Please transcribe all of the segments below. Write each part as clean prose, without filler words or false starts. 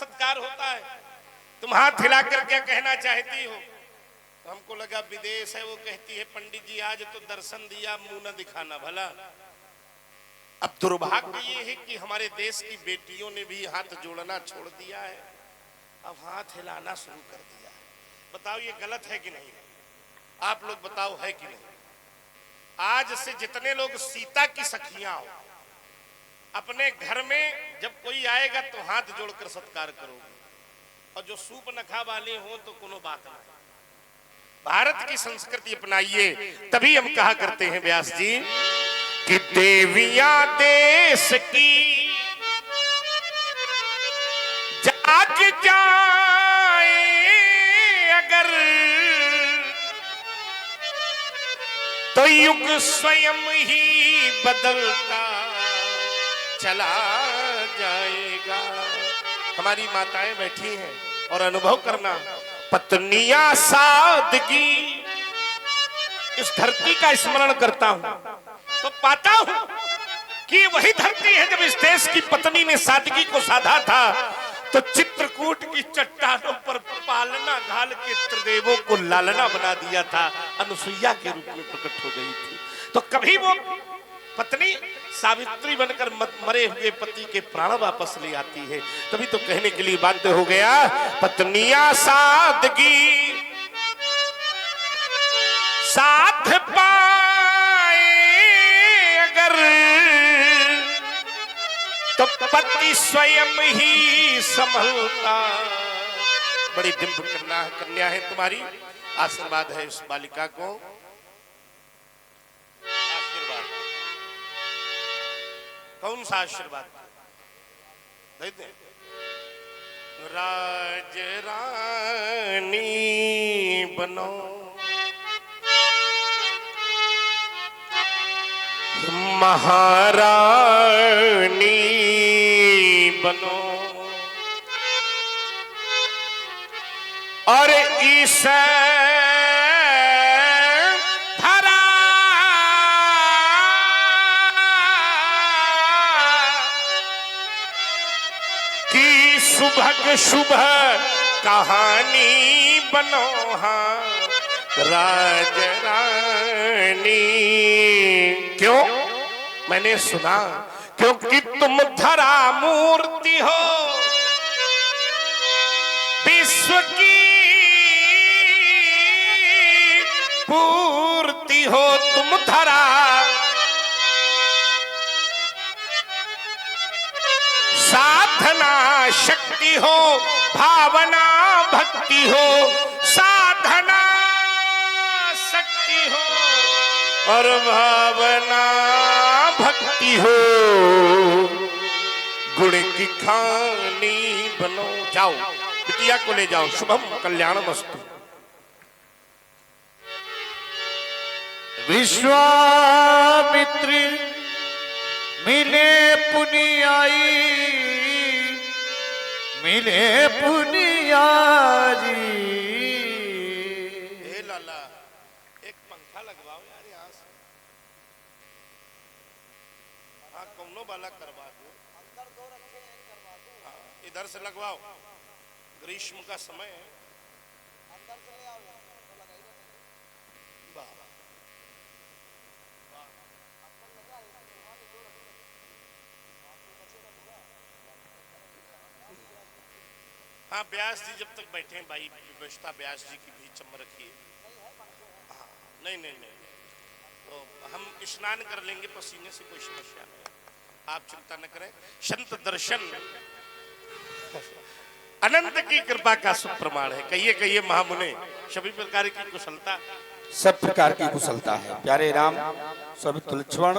सत्कार होता है। तुम हाथ हिलाकर क्या कहना चाहती हो? तो हमको लगा विदेश है। वो कहती है पंडित जी आज तो दर्शन दिया, मुंह न दिखाना भला। अब दुर्भाग्य ये है कि हमारे देश की बेटियों ने भी हाथ जोड़ना छोड़ दिया है, अब हाथ हिलाना शुरू कर दिया है। बताओ ये गलत है कि नहीं? आप लोग बताओ है कि नहीं? आज से जितने लोग सीता की सखियां हो, अपने घर में जब कोई आएगा तो हाथ जोड़कर सत्कार करोगे, और जो सूप नखा वाले हो तो कोनो बात नहीं। भारत की संस्कृति अपनाइए, तभी हम कहा करते हैं व्यास जी कि देवियां देश की जाग जाए अगर, तो युग स्वयं ही बदलता चला जाएगा। हमारी माताएं बैठी हैं और अनुभव करना, पत्नियां सादगी। इस धरती का स्मरण करता हूं तो पाता हूं कि वही धरती है जब इस देश की पत्नी ने सादगी को साधा था तो चित्रकूट की चट्टानों पर पालना घाल के त्रिदेवों को लालना बना दिया था, अनुसुईया के रूप में प्रकट हो गई थी। तो कभी वो पत्नी सावित्री बनकर मरे हुए पति के प्राण वापस ले आती है। तभी तो कहने के लिए बाध्य हो गया, पत्नियां सादगी साथ पाए अगर, तो पति स्वयं ही संभलता। बड़ी दिव्य कन्या है तुम्हारी, आशीर्वाद है इस बालिका को। आशीर्वाद कौन सा आशीर्वाद देते? राज रानी बनो, महारानी बनो, और इस धरा की सुभग शुभ कहानी बनो। हाँ राज रानी। क्यों? मैंने सुना क्योंकि तुम धरा मूर्ति हो, विश्व की पूर्ति हो तुम धरा, साधना शक्ति हो, भावना भक्ति हो, साधना शक्ति हो और भावना भक्ति हो, गुण की खानी बनो। जाओ बिटिया को ले जाओ, शुभम कल्याणमस्तु। विश्वामित्र मिले पुनियाई, मिले पुनियारी। हे लाला एक पंखा लगवाओ यार यहाँ से। हाँ कौनो वाला करवा दो, अंदर दो रखे हैं करवा दो। हाँ इधर से लगवाओ, ग्रीष्म का समय है। अंदर से ले आओ, तो लगाइए। वाह हाँ व्यास जी जब तक बैठे हैं भाई, व्यवस्था व्यास जी की भी चम रखिए। हाँ नहीं नहीं नहीं, तो हम स्नान कर लेंगे, पसीने से कोई समस्या नहीं, आप चिंता न करें। संत दर्शन अनंत की कृपा का शुभ प्रमाण है। कहिए कहिए महामुने, सभी प्रकार की कुशलता, सब प्रकार की कुशलता है। प्यारे राम सभी तुलक्षण,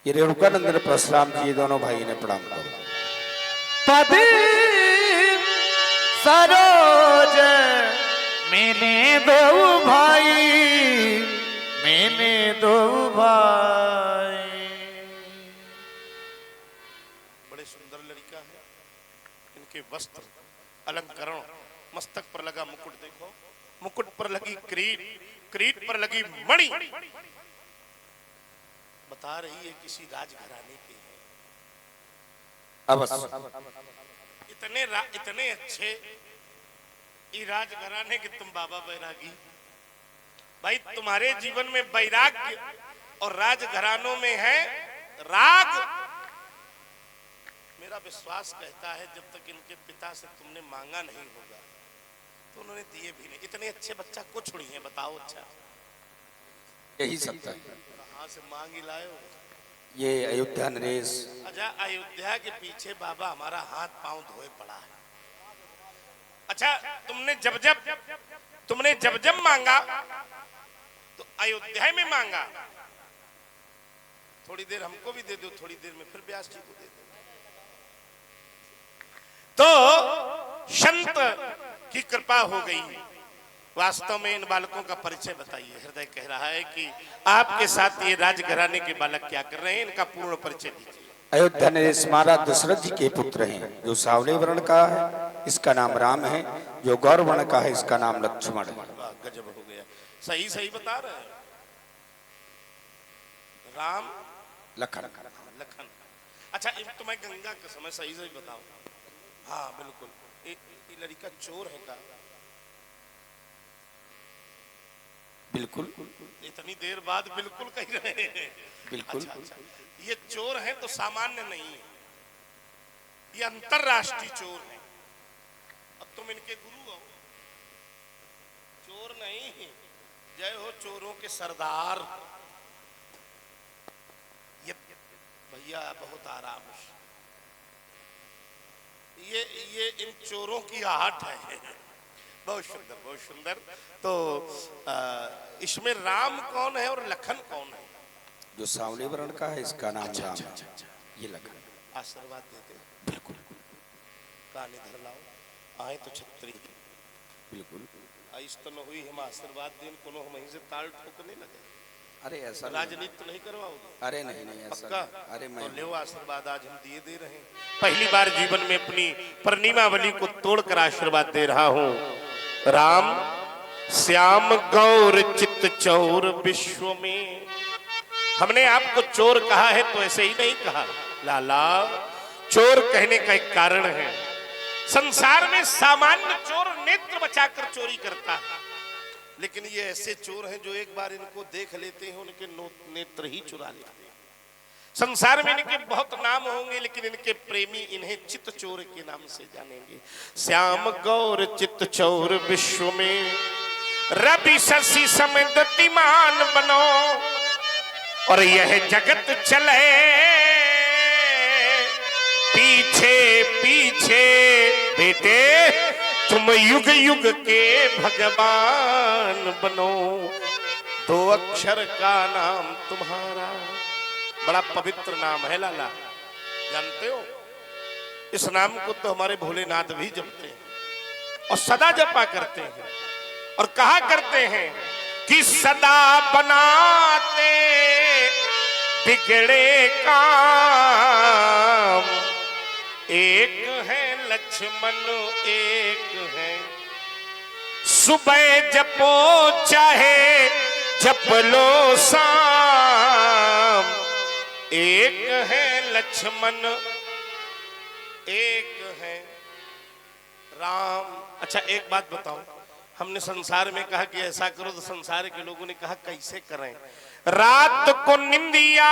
ये रेणुकानंदन परशुराम जी दोनों भाई ने प्रणाम करो। पद सरोज मैंने दो भाई, मैंने दो भाई। बड़े सुंदर लड़का है, इनके वस्त्र अलंकरण, मस्तक पर लगा मुकुट देखो, मुकुट पर लगी क्रीट, क्रीट पर लगी मणि, बता रही है किसी राजघराने की है। अवश्य इतने अच्छे ये राजघराने के तुम बाबा बैरागी। भाई तुम्हारे जीवन में वैराग्य और राजघरानों में है राग। मेरा विश्वास कहता है जब तक इनके पिता से तुमने मांगा नहीं होगा तो उन्होंने दिए भी नहीं। इतने अच्छे बच्चा को छोड़ी है, बताओ। अच्छा यही सब था। कहाँ से मांग ही लाए हो? ये अयोध्या नरेश। अच्छा, अयोध्या के पीछे बाबा हमारा हाथ पांव धोए पड़ा है। अच्छा, तुमने जब जब मांगा तो अयोध्या में मांगा। थोड़ी देर हमको भी दे दो, थोड़ी देर में फिर व्यास जी को दे दो। तो संत की कृपा हो गई। वास्तव में इन बालकों का परिचय बताइए। हृदय कह रहा है कि आपके साथ ये राजघराने के बालक क्या कर रहे हैं, इनका पूर्ण परिचय दीजिए। अयोध्या नरेश महाराज दशरथ जी के पुत्र हैं। जो सावले वर्ण का है इसका नाम राम है, जो गौर वर्ण का है इसका नाम लक्ष्मण है। गजब हो गया, सही सही बता रहे हैं। राम लखन। लखन। अच्छा, तो मैं गंगा का समय सही सही बताओ। हाँ बिल्कुल, ये लड़का चोर है का? बिल्कुल। इतनी देर बाद बिल्कुल कह रहे हैं। बिल्कुल। अच्छा, ये चोर है तो सामान्य नहीं है, ये अंतरराष्ट्रीय चोर है। अब तुम इनके गुरु हो। चोर नहीं, जय हो चोरों के सरदार। ये भैया बहुत आराम से, ये इन चोरों की आहट है। बहुत सुंदर, बहुत सुंदर। तो इसमें राम कौन है और लखन कौन है? जो सावले वर्ण का है इसका नाम राम है। ये लखन। आशीर्वाद देते। बिल्कुल। कान इधर लाओ, आए तो छत्री। बिल्कुल। इस तो न हुई हम आशीर्वाद दें कोनो हम वहीं से ताल ठोकने लगे। अरे ऐसा राजनीति तो नहीं करवाओगे? अरे नहीं ऐसा। अरे मैं तो ले आशीर्वाद, आज हम दिए दे रहे हैं। पहली बार जीवन में अपनी परिनिमावली को तोड़कर आशीर्वाद दे रहा हूँ। राम श्याम गौर चित चौर विश्व में। हमने आपको चोर कहा है तो ऐसे ही नहीं कहा लाला। चोर कहने का एक कारण है। संसार में सामान्य चोर नेत्र बचाकर चोरी करता है, लेकिन ये ऐसे चोर हैं जो एक बार इनको देख लेते हैं उनके नेत्र ही चुरा लेते हैं। संसार में इनके बहुत नाम होंगे, लेकिन इनके प्रेमी इन्हें चित चोर के नाम से जानेंगे। श्याम गौर चित चोर विश्व में, रवि शशि समदतिमान बनो, और यह जगत चले पीछे पीछे। बेटे तुम युग युग के भगवान बनो, 2 अक्षर का नाम तुम्हारा। बड़ा पवित्र नाम है लाला, जानते हो? इस नाम को तो हमारे भोलेनाथ भी जपते हैं और सदा जपा करते हैं, और कहा करते हैं कि सदा बनाते बिगड़े काम। एक है लक्ष्मण एक है, सुबह जपो चाहे जप लो शाम। एक है लक्ष्मण एक है राम। अच्छा एक बात बताओ, हमने संसार में कहा कि ऐसा करो, तो संसार के लोगों ने कहा कैसे करें? रात को निंदिया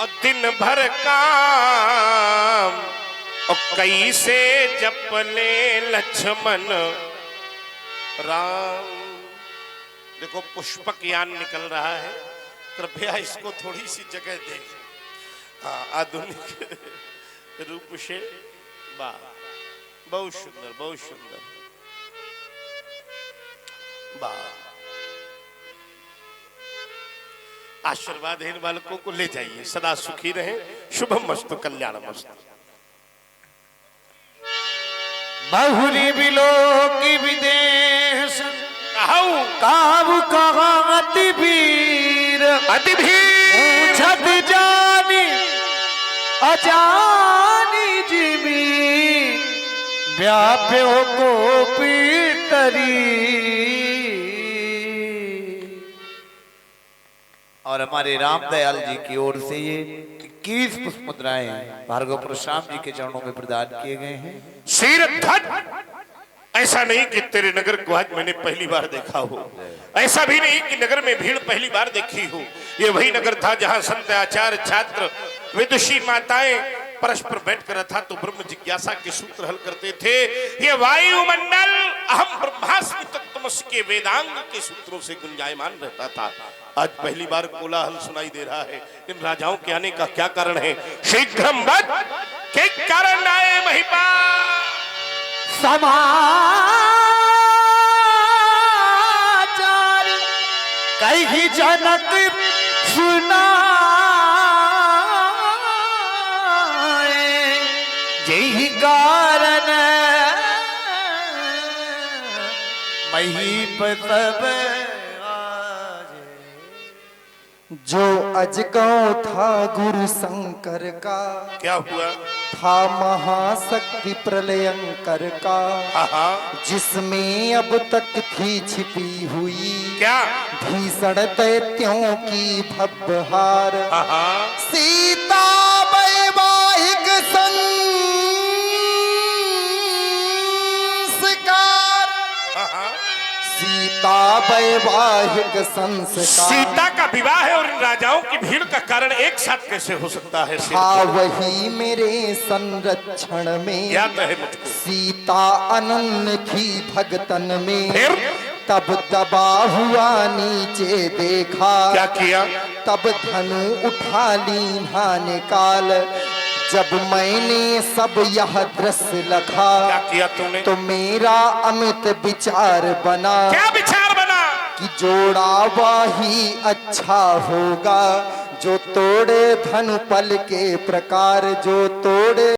और दिन भर काम, और कैसे जप ले लक्ष्मण राम। देखो पुष्पक यान निकल रहा है, कृपया इसको थोड़ी सी जगह दें। हाँ, आधुनिक रूप से। वाह, बहुत सुंदर, बहुत सुंदर। वाह, आशीर्वाद इन बालकों को ले जाइए, सदा सुखी रहे, शुभम मस्तु कल्याण मस्तु। बहुरी बिलो की विदेश काबू कहा अति वीर पूछत जानी अजानी जिमी व्याप्यो को पीतरी। और हमारे रामदयाल जी की ओर से ये 21 पुष्प मुद्राएं भार्गव परशुराम जी के चरणों में प्रदान किए गए हैं। शीरध्वज, ऐसा नहीं कि तेरे नगर को आज मैंने पहली बार देखा हो, ऐसा भी नहीं कि नगर में भीड़ पहली बार देखी हो। ये वही नगर था जहां संत आचार्य छात्र विदुषी माताएं परस्पर बैठकर अथा तो ब्रह्म जिज्ञासा के सूत्र हल करते थे। ये वायुमंडल अहम ब्रह्मास्मि तत्त्वमसि के वेदांग के सूत्रों से गुंजायमान रहता था। आज पहली बार कोलाहल सुनाई दे रहा है। इन राजाओं के आने का क्या कारण है? शीघ्रम बद के कारण आए महिपाल। समाचार कहीं जनक सुनाए, यही कारण महीप तब जो अजगांव था गुरु शंकर का, क्या हुआ? था महाशक्ति प्रलयंकर का, जिसमें अब तक थी छिपी हुई क्या? भीषण दैत्यों की भव्यहार। सीता वैवाहिक संस्कार, सीता वैवाहिक संस्कार। सीता का विवाह है और इन राजाओं की भीड़ का कारण एक साथ कैसे हो सकता है? हाँ, वही मेरे संरक्षण में याद है मुझको। सीता अनन्य थी भगतन में। फिर तब दबा हुआ नीचे देखा, क्या किया? तब धनु उठा लीन्हा निकाल। जब मैंने सब यह दृश्य लखा, क्या किया तूने? तो मेरा अमित विचार बना। क्या विचार बना? कि जोड़ा वही अच्छा होगा, जो तोड़े धनु पल के प्रकार, जो तोड़े